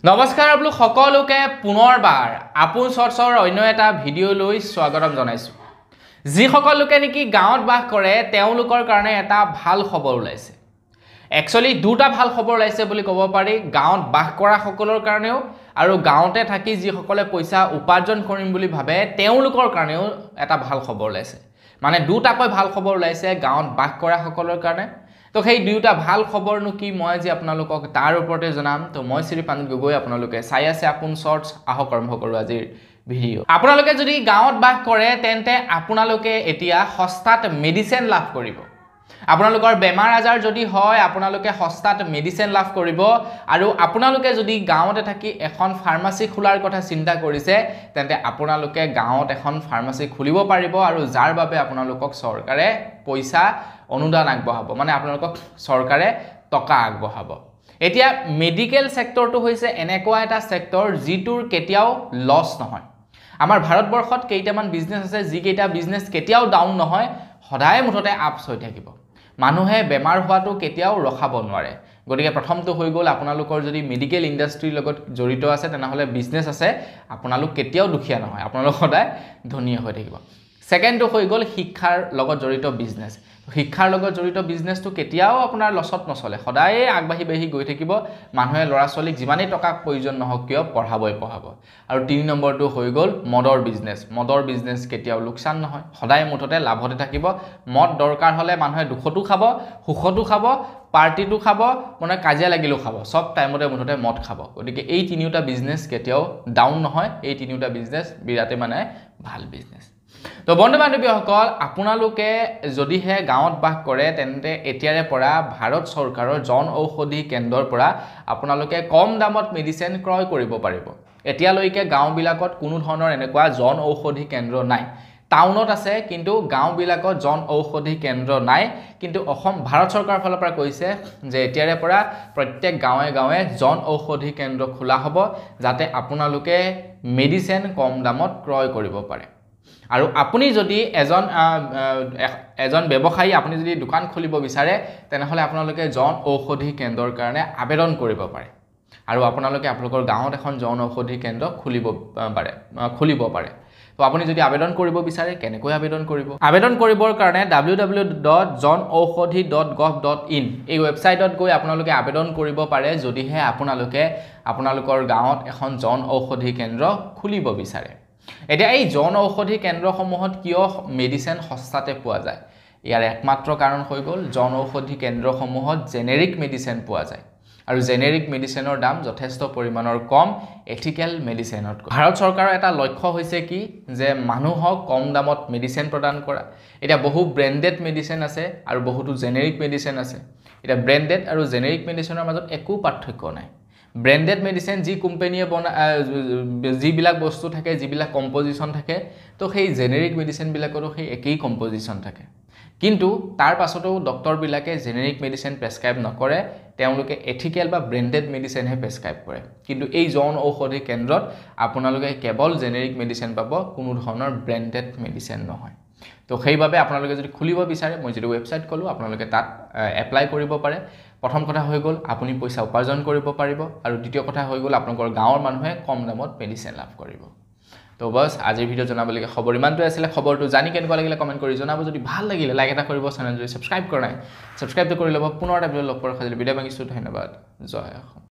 নমস্কাৰ আপোনালোক সকলোকে পুনৰবাৰ আপোন চৰ্চৰ অন্য এটা ভিডিঅ' লৈ স্বাগতম জনাইছো যি সকলোকে নেকি গাঁৱত বাস কৰে তেওঁলোকৰ কাৰণে এটা ভাল খবৰ ওলাইছে একচুয়ালি দুটা ভাল খবৰ ওলাইছে বুলি ক'ব পাৰি গাঁৱত বাস কৰা সকলৰ কাৰণেও আৰু গাঁৱতে থাকি যি সকলে পইচা উপাৰ্জন কৰিম বুলি ভাবে তেওঁলোকৰ কাৰণেও এটা ভাল খবৰ ওলাইছে মানে দুটাকৈ ভাল খবৰ ওলাইছে গাঁৱত বাস কৰা সকলৰ কাৰণে তো সেই দুটা ভাল খবৰনো কি মই যে আপোনালোকক তাৰ ওপৰতে জনাম তো মই শ্ৰী পাণ্ডিত গগৈ আপোনালোকে চাই আছে আপোন শৰ্টছ আহক আৰম্ভ কৰো আজিৰ ভিডিঅ' আপোনালোকে যদি গাঁৱত বাস কৰে তেন্তে আপোনালোকে এতিয়া সস্তাত মেডিচিন লাভ কৰিব আপোনালোকৰ বেমাৰ আজাৰ যদি হয় আপোনালোকে সস্তাত মেডিচিন লাভ কৰিব আৰু আপোনালোকে যদি গাঁৱতে থাকি এখন ফাৰ্মাসী খোলাৰ কথা চিন্তা কৰিছে তেন্তে আপোনালোকে গাঁৱত এখন ফাৰ্মাসী খুলিব পাৰিব আৰু যাৰ বাবে আপোনালোকক চৰকাৰে পইচা অনুদান আগবঢ়াব মানে আপোনালোকক চৰকাৰে টকা আগবঢ়াব এতিয়া মেডিকেল সেক্টৰটো হৈছে এনেকুৱা এটা সেক্টৰ যিটোৰ কেতিয়াও লছ নহয় আমাৰ ভাৰতবৰ্ষত কেইটামান বিজনেস আছে যি কেইটা বিজনেস কেতিয়াও ডাউন নহয় সদায় মুঠতে আপছ হৈ থাকিব মানুহে বেমাৰ হোৱাটো কেতিয়াও ৰখাব নোৱাৰে গতিকে প্ৰথমটো হৈ গ'ল আপোনালোকৰ যদি মেডিকেল ইন্ডাষ্ট্ৰীৰ লগত জড়িত আছে তেনেহলে বিজনেস আছে আপোনালোক কেতিয়াও দুখীয়া নহয় আপোনালোক সদায় ধনী হৈ থাকিব সেকেন্ডটো হৈ গ'ল শিক্ষাৰ লগত জড়িত বিজনেস শিক্ষাৰ লগত জড়িত বিজনেসটো কেতিয়াও আপোনাৰ লছত নচলে সদায় আগবাঢ়ি গৈ থাকিব মানুহে লৰা ছোৱালীক যিমানেই টকা প্ৰয়োজন নহওক কিয় পঢ়াব আৰু 3 নম্বৰটো হৈ গ'ল মদৰ বিজনেস কেতিয়াও লোকসান নহয় সদায় মুঠতে লাভতে থাকিব মদ দৰকাৰ হলে মানুহে দুখটো খাব সুখটো খাব পাৰ্টিটো খাব মানে কাজিয়া লাগিলো খাব সব টাইমতে মুঠতে মদ খাব গতিকে এই তিনিটা বিজনেস কেতিয়াও ডাউন নহয় এই তিনিটা বিজনেস বিৰাতে মানে ভাল বিজনেস তো বন্ধু বান্ধৱীসকল আপোনালোকে যদিহে গাঁৱত বাস কৰে তেন্তে এতিয়াৰে পৰা ভাৰত চৰকাৰৰ জন ঔষধি কেন্দ্ৰৰ পৰা আপোনালোকে কম দামত মেডিচিন ক্ৰয় কৰিব পাৰিব এতিয়ালৈকে গাঁওবিলাকত কোনো ধৰণৰ এনেকুৱা জন ঔষধি কেন্দ্ৰ নাই টাউনত আছে কিন্তু গাঁওবিলাকত জন ঔষধি কেন্দ্ৰ নাই কিন্তু অসম ভাৰত চৰকাৰৰ ফালৰ পৰা কৈছে যে এতিয়াৰে পৰা প্ৰত্যেক গাঁৱে জন ঔষধি কেন্দ্ৰ খোলা হ'ব যাতে আপোনালোকে মেডিচিন কম দামত ক্ৰয় কৰিব পাৰে আৰু আপুনি যদি এজন ব্যৱসায়ী আপুনি যদি দোকান খুলিব বিচাৰে তেনেহলে আপোনালোকে জন ঔষধি কেন্দ্ৰৰ কাৰণে আবেদন কৰিব পাৰে আৰু আপোনালোকে আপোনালোকৰ গাঁৱত এখন জন ঔষধি কেন্দ্ৰ খুলিব পাৰে তো আপুনি যদি আবেদন কৰিব বিচাৰে কেনেকৈ আবেদন কৰিব আবেদন কৰিবৰ কাৰণে www.jonaushadhi.gov.in এই ওয়েবসাইটত গৈ আপোনালোকে আবেদন কৰিব পাৰে যদিহে আপোনালোকৰ গাঁৱত এখন জন ঔষধি কেন্দ্ৰ খুলিব বিচাৰে এতিয়া এই জন ঔষধি কেন্দ্ৰসমূহত কিয় মেডিচিন সস্তাতে পোৱা যায় ইয়াৰ একমাত্ৰ কাৰণ হৈ গ'ল জন ঔষধি কেন্দ্ৰসমূহত জেনেৰিক মেডিচিন পোৱা যায় আৰু জেনেৰিক মেডিচিনৰ দাম যথেষ্ট পৰিমাণৰ কম এথিক্যাল মেডিচিনত ভাৰত চৰকাৰৰ এটা লক্ষ্য হৈছে কি যে মানুহক কম দামত মেডিচিন প্ৰদান কৰা এটা বহু ব্ৰ্যান্ডেড মেডিচিন আছে আৰু বহুতো জেনেৰিক মেডিচিন আছে এটা ব্ৰ্যান্ডেড আৰু জেনেৰিক মেডিচিনৰ মাজত একো পাৰ্থক্য নাই ব্ৰ্যান্ডেড মেডিচিন যি কোম্পানীয়ে যিবিলাক বস্তু থাকে যিবিলাক কম্পোজিশন থাকে তো সেই জেনেৰিক মেডিচিন বিলাকৰো সেই একেই কম্পোজিশন থাকে কিন্তু তাৰ পাছতো ডক্টৰ বিলাকে জেনেৰিক মেডিচিন প্ৰেসক্ৰাইব নকৰে তেওঁলোকে এথিক্যাল বা ব্ৰ্যান্ডেড মেডিচিন হে প্ৰেসক্ৰাইব কৰে কিন্তু এই জন ঔষধি কেন্দ্ৰত আপোনালোকে কেৱল জেনেৰিক মেডিচিন পাব কোনো ধৰণৰ ব্ৰ্যান্ডেড মেডিচিন নহয় তো সেইভাবে আপোনালোকে যদি খুলিব বিচাৰে মই যেটো ওয়েবসাইট কলো আপোনালোকে তাত এপ্লাই কৰিব পাৰে প্ৰথম কথা হৈ গ'ল আপুনি পইচা উপাৰ্জন কৰিব পাৰিব আৰু দ্বিতীয় কথা হৈ গ'ল আপোনালোকৰ গাঁৱৰ মানুহে কম দামত মেডিচিন লাভ কৰিব তো বস আজিৰ ভিডিও জনাবলগীয়া খবৰ ইমানটো আছিল খবৰটো জানি কেনেকুৱা লাগিলে কমেন্ট কৰি জনাব যদি ভাল লাগিলে লাইক এটা কৰিব চেনেল যদি সাবস্ক্ৰাইব কৰা নাই সাবস্ক্ৰাইব কৰি ল'ব পুনৰ এটা ভিডিও লগ পোৱাৰ খালি বিদায় মাগিছো ধন্যবাদ জয় অসম